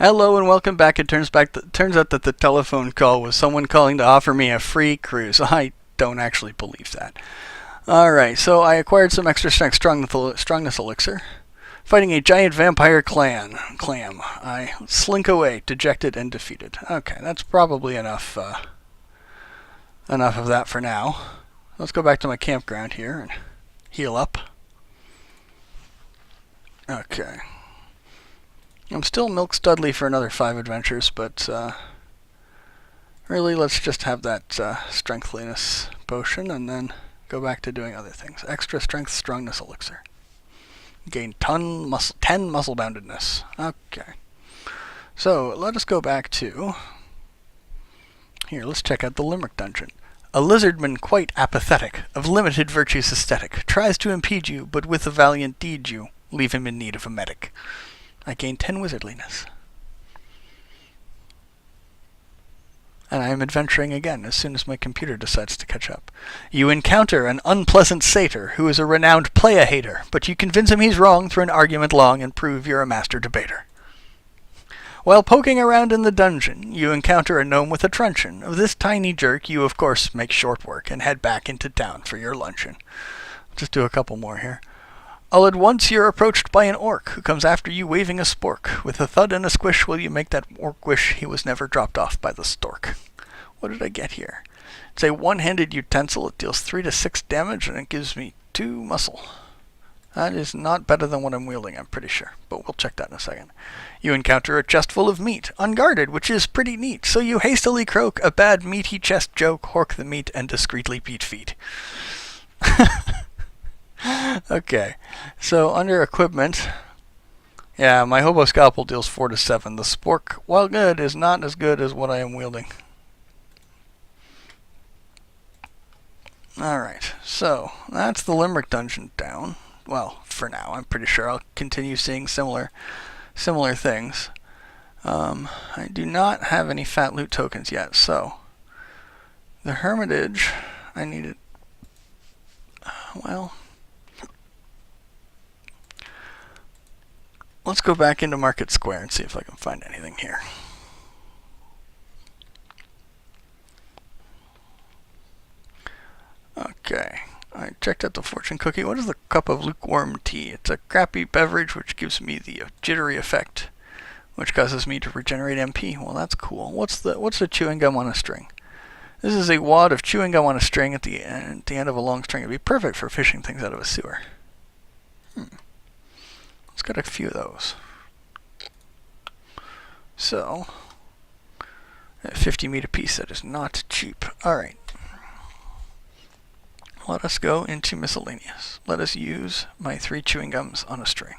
Hello and welcome back. It turns out that the telephone call was someone calling to offer me a free cruise. I don't actually believe that. Alright, so I acquired some extra strength strongness elixir. Fighting a giant vampire clam. I slink away, dejected and defeated. Okay, that's probably enough of that for now. Let's go back to my campground here and heal up. Okay. I'm still Milk Studley for another 5 adventures, but really let's just have that strengthliness potion and then go back to doing other things. Extra strength strongness elixir. Gain 10 muscle boundedness. Okay. So let us go back to... Here, let's check out the Limerick dungeon. A lizardman quite apathetic, of limited virtues aesthetic, tries to impede you, but with a valiant deed you leave him in need of a medic. I gain 10 wizardliness. And I am adventuring again as soon as my computer decides to catch up. You encounter an unpleasant satyr who is a renowned playa-hater, but you convince him he's wrong through an argument long and prove you're a master debater. While poking around in the dungeon, you encounter a gnome with a truncheon. Of this tiny jerk, you of course make short work and head back into town for your luncheon. I'll just do a couple more here. All at once you're approached by an orc who comes after you waving a spork. With a thud and a squish will you make that orc wish he was never dropped off by the stork. What did I get here? It's a one-handed utensil. It deals 3 to 6 damage and it gives me 2 muscle. That is not better than what I'm wielding, I'm pretty sure, but we'll check that in a second. You encounter a chest full of meat, unguarded, which is pretty neat, so you hastily croak a bad meaty chest joke, hork the meat, and discreetly beat feet. Okay, so under equipment, yeah, my hobo scalpel deals 4 to 7. The spork, while good, is not as good as what I am wielding. Alright, so that's the Limerick dungeon down. Well, for now, I'm pretty sure I'll continue seeing similar things. I do not have any fat loot tokens yet, so the Hermitage, I needed, well, let's go back into Market Square and see if I can find anything here. Okay, I checked out the fortune cookie. What is the cup of lukewarm tea? It's a crappy beverage which gives me the jittery effect, which causes me to regenerate MP. Well, that's cool. What's the chewing gum on a string? This is a wad of chewing gum on a string at the end of a long string. It'd be perfect for fishing things out of a sewer. Let's get a few of those. So, 50 meat a piece. That is not cheap. All right. Let us go into miscellaneous. Let us use my 3 chewing gums on a string.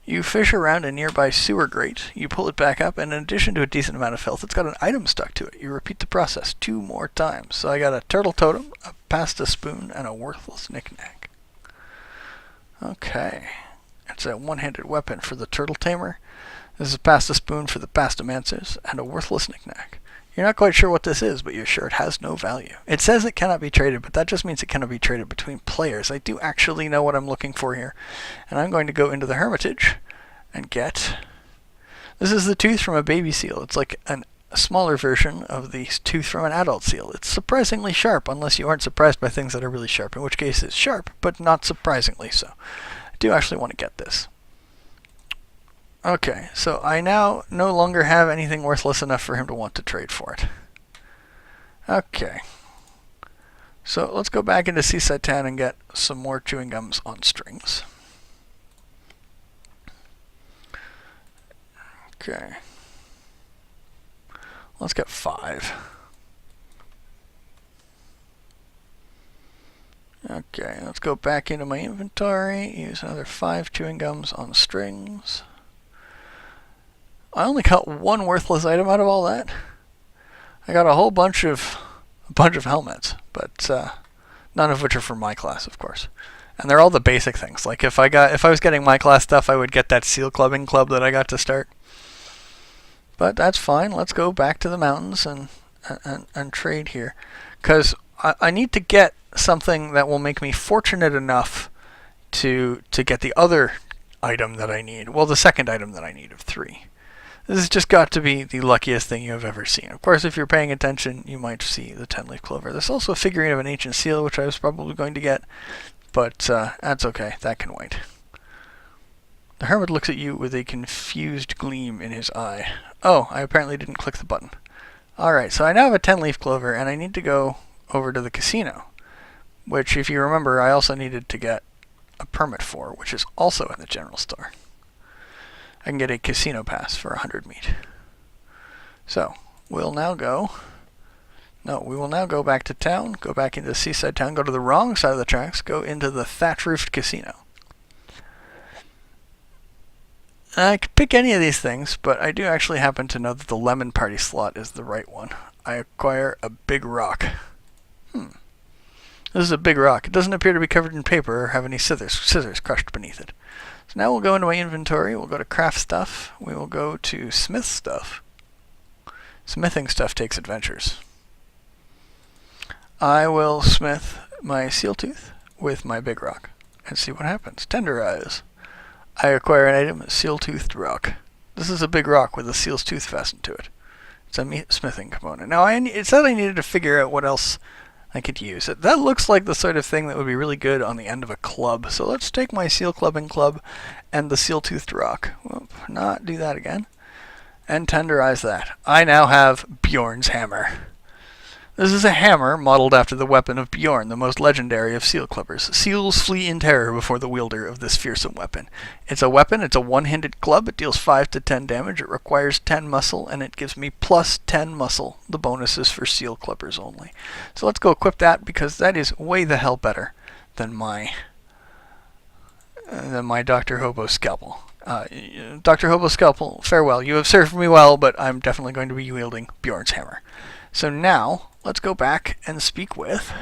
You fish around a nearby sewer grate. You pull it back up, and in addition to a decent amount of health, it's got an item stuck to it. You repeat the process 2 more times. So I got a turtle totem, a pasta spoon, and a worthless knick-knack. Okay. It's a one-handed weapon for the turtle tamer. This is a pasta spoon for the pastamancers, and a worthless knick-knack. You're not quite sure what this is, but you're sure it has no value. It says it cannot be traded, but that just means it cannot be traded between players. I do actually know what I'm looking for here. And I'm going to go into the Hermitage and get... This is the tooth from a baby seal. It's like a smaller version of the tooth from an adult seal. It's surprisingly sharp, unless you aren't surprised by things that are really sharp, in which case it's sharp, but not surprisingly so. I do actually want to get this. Okay, so I now no longer have anything worthless enough for him to want to trade for it. Okay. So let's go back into Seaside Town and get some more chewing gums on strings. Okay. Let's get 5. Okay, let's go back into my inventory, use another 5 chewing gums on strings. I only got 1 worthless item out of all that. I got a whole bunch of helmets, but none of which are for my class, of course. And they're all the basic things. Like if I was getting my class stuff, I would get that seal clubbing club that I got to start. But that's fine. Let's go back to the mountains and trade here, because I need to get something that will make me fortunate enough to get the other item that I need. Well, the second item that I need of 3. This has just got to be the luckiest thing you have ever seen. Of course, if you're paying attention, you might see the 10-leaf clover. There's also a figurine of an ancient seal, which I was probably going to get, but that's okay. That can wait. The hermit looks at you with a confused gleam in his eye. Oh, I apparently didn't click the button. Alright, so I now have a 10-leaf clover, and I need to go over to the casino, which, if you remember, I also needed to get a permit for, which is also in the general store. I can get a casino pass for 100 meat. So, we'll now go... No, we will now go back to town, go back into the seaside town, go to the wrong side of the tracks, go into the thatch-roofed casino. I could pick any of these things, but I do actually happen to know that the lemon party slot is the right one. I acquire a big rock. This is a big rock. It doesn't appear to be covered in paper or have any scissors crushed beneath it. So now we'll go into my inventory, we'll go to craft stuff, we will go to smith stuff. Smithing stuff takes adventures. I will smith my seal tooth with my big rock and see what happens. Tenderize. I acquire an item, a seal-toothed rock. This is a big rock with a seal's tooth fastened to it. It's a smithing component. Now, it said I needed to figure out what else I could use. That looks like the sort of thing that would be really good on the end of a club. So let's take my seal clubbing club and the seal-toothed rock. Whoop, not do that again. And tenderize that. I now have Bjorn's hammer. This is a hammer modeled after the weapon of Bjorn, the most legendary of seal clubbers. Seals flee in terror before the wielder of this fearsome weapon. It's a weapon, it's a one-handed club, it deals 5 to 10 damage, it requires 10 muscle, and it gives me plus 10 muscle. The bonus is for seal clubbers only. So let's go equip that, because that is way the hell better than my Dr. Hobo scalpel. Dr. Hobo scalpel, farewell. You have served me well, but I'm definitely going to be wielding Bjorn's hammer. So now, let's go back and speak with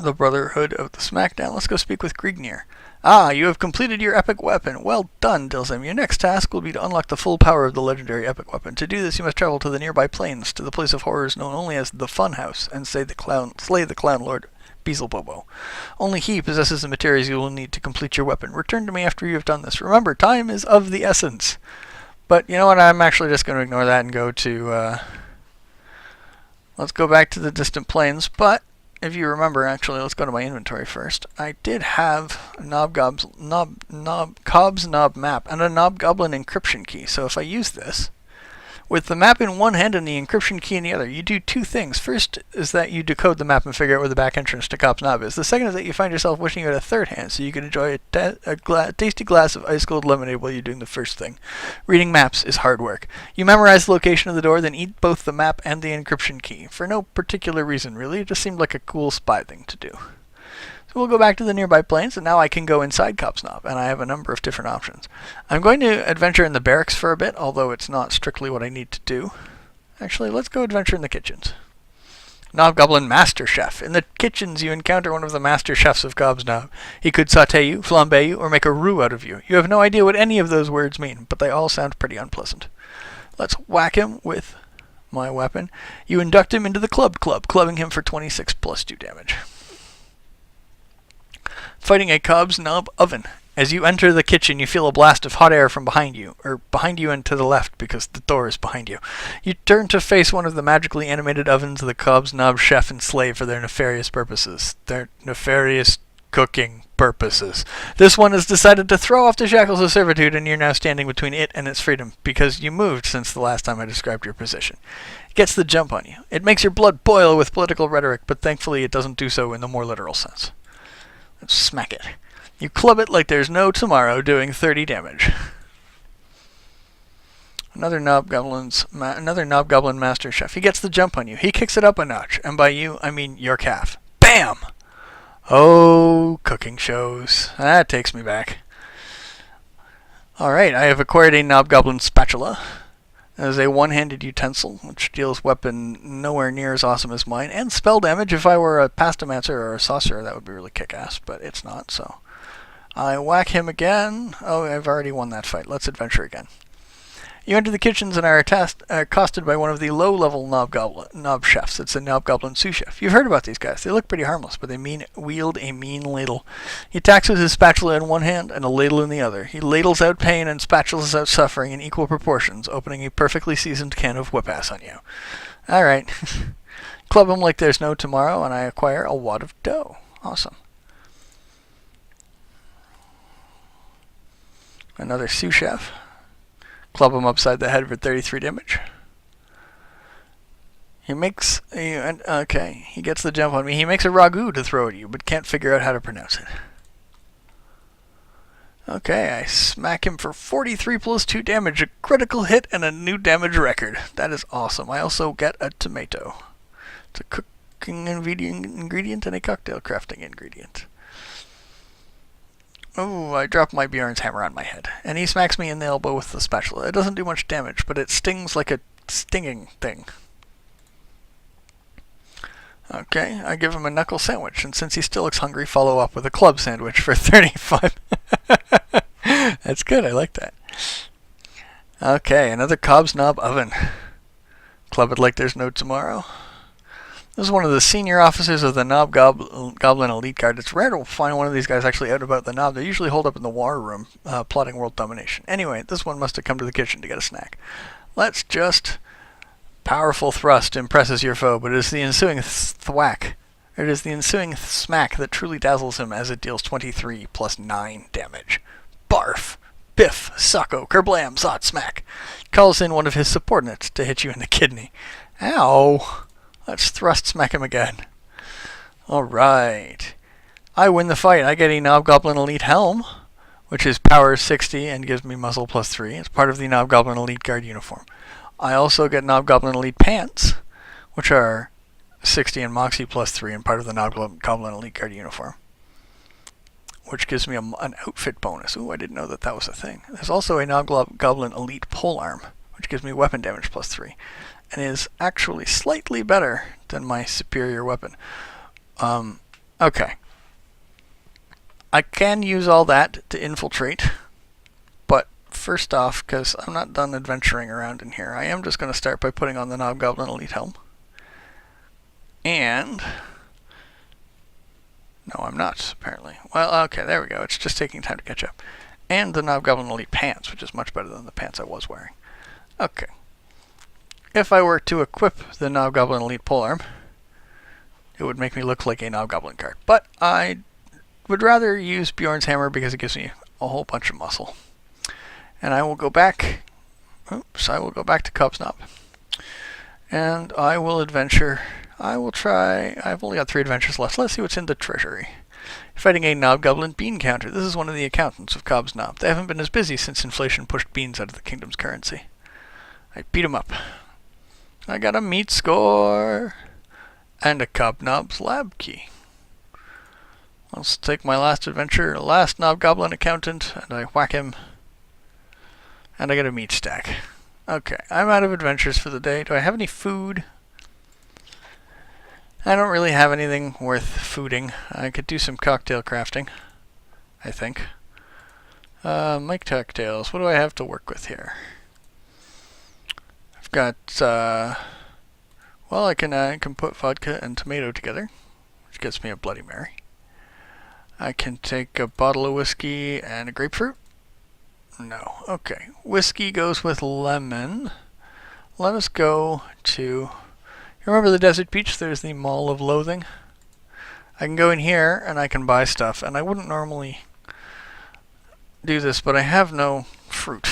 the Brotherhood of the Smackdown. Let's go speak with Grignir. Ah, you have completed your epic weapon. Well done, Dilzim. Your next task will be to unlock the full power of the legendary epic weapon. To do this, you must travel to the nearby plains, to the place of horrors known only as the Fun House, and slay the clown lord Beelzebub. Only he possesses the materials you will need to complete your weapon. Return to me after you have done this. Remember, time is of the essence. But you know what, I'm actually just going to ignore that and go to, let's go back to the distant plains. But, if you remember, actually, let's go to my inventory first. I did have a Cobb's Knob map and a Knobgoblin encryption key. So if I use this, with the map in one hand and the encryption key in the other, you do two things. First is that you decode the map and figure out where the back entrance to Cobb's Knob is. The second is that you find yourself wishing you had a third hand, so you can enjoy a tasty glass of ice-cold lemonade while you're doing the first thing. Reading maps is hard work. You memorize the location of the door, then eat both the map and the encryption key. For no particular reason, really. It just seemed like a cool spy thing to do. So we'll go back to the nearby plains, and now I can go inside Cobb's Knob, and I have a number of different options. I'm going to adventure in the barracks for a bit, although it's not strictly what I need to do. Actually, let's go adventure in the kitchens. Knobgoblin Master Chef. In the kitchens, you encounter one of the master chefs of Cobb's Knob. He could sauté you, flambe you, or make a roux out of you. You have no idea what any of those words mean, but they all sound pretty unpleasant. Let's whack him with my weapon. You induct him into the club, clubbing him for 26 plus 2 damage. Fighting a Cobb's Knob oven. As you enter the kitchen, you feel a blast of hot air from behind you, or behind you and to the left, because the door is behind you. You turn to face one of the magically animated ovens of the Cobb's Knob chef and slave for their nefarious purposes. Their nefarious cooking purposes. This one has decided to throw off the shackles of servitude, and you're now standing between it and its freedom, because you moved since the last time I described your position. It gets the jump on you. It makes your blood boil with political rhetoric, but thankfully it doesn't do so in the more literal sense. Let's smack it. You club it like there's no tomorrow, doing 30 damage. Another Knobgoblin Master Chef. He gets the jump on you. He kicks it up a notch, and by you, I mean your calf. BAM! Oh, cooking shows. That takes me back. Alright, I have acquired a Knobgoblin Spatula. It is a one-handed utensil, which deals weapon nowhere near as awesome as mine, and spell damage. If I were a pastamancer or a sorcerer, that would be really kick-ass, but it's not, so. I whack him again. Oh, I've already won that fight. Let's adventure again. You enter the kitchens and are accosted by one of the low-level knob chefs. It's a knob-goblin sous chef. You've heard about these guys. They look pretty harmless, but they wield a mean ladle. He attacks with his spatula in one hand and a ladle in the other. He ladles out pain and spatulas out suffering in equal proportions, opening a perfectly seasoned can of whip-ass on you. Alright. Club him like there's no tomorrow, and I acquire a wad of dough. Awesome. Another sous chef. Club him upside the head for 33 damage. He makes a... Okay, he gets the jump on me. He makes a ragu to throw at you, but can't figure out how to pronounce it. Okay, I smack him for 43 plus 2 damage, a critical hit, and a new damage record. That is awesome. I also get a tomato. It's a cooking ingredient and a cocktail crafting ingredient. Oh, I drop my Bjorn's hammer on my head, and he smacks me in the elbow with the spatula. It doesn't do much damage, but it stings like a stinging thing. Okay, I give him a knuckle sandwich, and since he still looks hungry, follow up with a club sandwich for 35. That's good, I like that. Okay, another Cobb's Knob oven. Club it like there's no tomorrow. This is one of the senior officers of the Knob Goblin Elite Guard. It's rare to find one of these guys actually out about the knob. They usually hold up in the war room, plotting world domination. Anyway, this one must have come to the kitchen to get a snack. Let's just... Powerful thrust impresses your foe, but it is the ensuing thwack. It is the ensuing smack that truly dazzles him as it deals 23 plus 9 damage. Barf! Biff! Sucko! Kerblam! Zot! Smack! Calls in one of his subordinates to hit you in the kidney. Ow! Let's thrust smack him again. Alright. I win the fight. I get a Knobgoblin Elite Helm, which is power 60 and gives me muzzle plus 3. It's part of the Knobgoblin Elite Guard uniform. I also get Knobgoblin Elite Pants, which are 60 and Moxie plus 3 and part of the Knobgoblin Elite Guard uniform, which gives me an outfit bonus. Ooh, I didn't know that that was a thing. There's also a Knobgoblin Elite Polearm, which gives me weapon damage plus 3. And is actually slightly better than my superior weapon. Okay. I can use all that to infiltrate, but first off, because I'm not done adventuring around in here, I am just going to start by putting on the Knobgoblin Elite Helm. And... No, I'm not, apparently. Well, okay, there we go. It's just taking time to catch up. And the Knobgoblin Elite Pants, which is much better than the pants I was wearing. Okay. If I were to equip the Knobgoblin Elite Polearm, it would make me look like a Knobgoblin card. But I would rather use Bjorn's hammer because it gives me a whole bunch of muscle. And I will go back... Oops, I will go back to Cobb's Knob. And I will adventure... I will try... I've only got 3 adventures left. Let's see what's in the treasury. Fighting a Knobgoblin bean counter. This is one of the accountants of Cobb's Knob. They haven't been as busy since inflation pushed beans out of the kingdom's currency. I beat 'em up. I got a meat score and a Cobb Knob's lab key. Let's take my last adventure, last Knobgoblin accountant, and I whack him. And I get a meat stack. Okay, I'm out of adventures for the day. Do I have any food? I don't really have anything worth fooding. I could do some cocktail crafting, I think. Make cocktails. What do I have to work with here? I've got, well, I can put vodka and tomato together, which gets me a Bloody Mary. I can take a bottle of whiskey and a grapefruit. No. Okay. Whiskey goes with lemon. Let us go to... You remember the Desert Beach? There's the Mall of Loathing. I can go in here and I can buy stuff. And I wouldn't normally do this, but I have no fruit.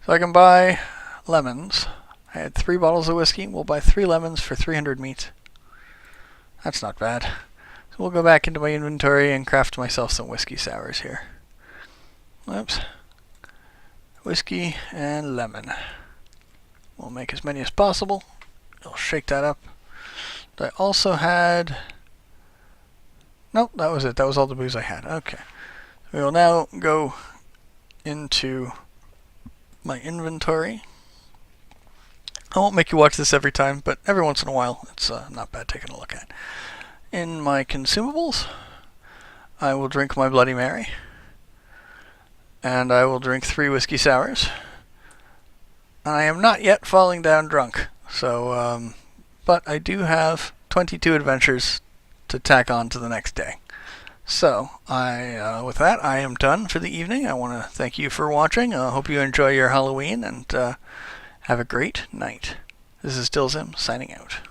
So I can buy lemons. I had 3 bottles of whiskey. We'll buy 3 lemons for 300 meat. That's not bad. So we'll go back into my inventory and craft myself some whiskey sours here. Oops. Whiskey and lemon. We'll make as many as possible. I'll shake that up. I also had... Nope, that was it. That was all the booze I had. Okay. We will now go into my inventory. I won't make you watch this every time, but every once in a while it's not bad taking a look at. In my consumables, I will drink my Bloody Mary. and I will drink 3 whiskey sours. I am not yet falling down drunk, so, but I do have 22 adventures to tack on to the next day. So, with that, I am done for the evening. I want to thank you for watching. I hope you enjoy your Halloween, and have a great night. This is Dilzim, signing out.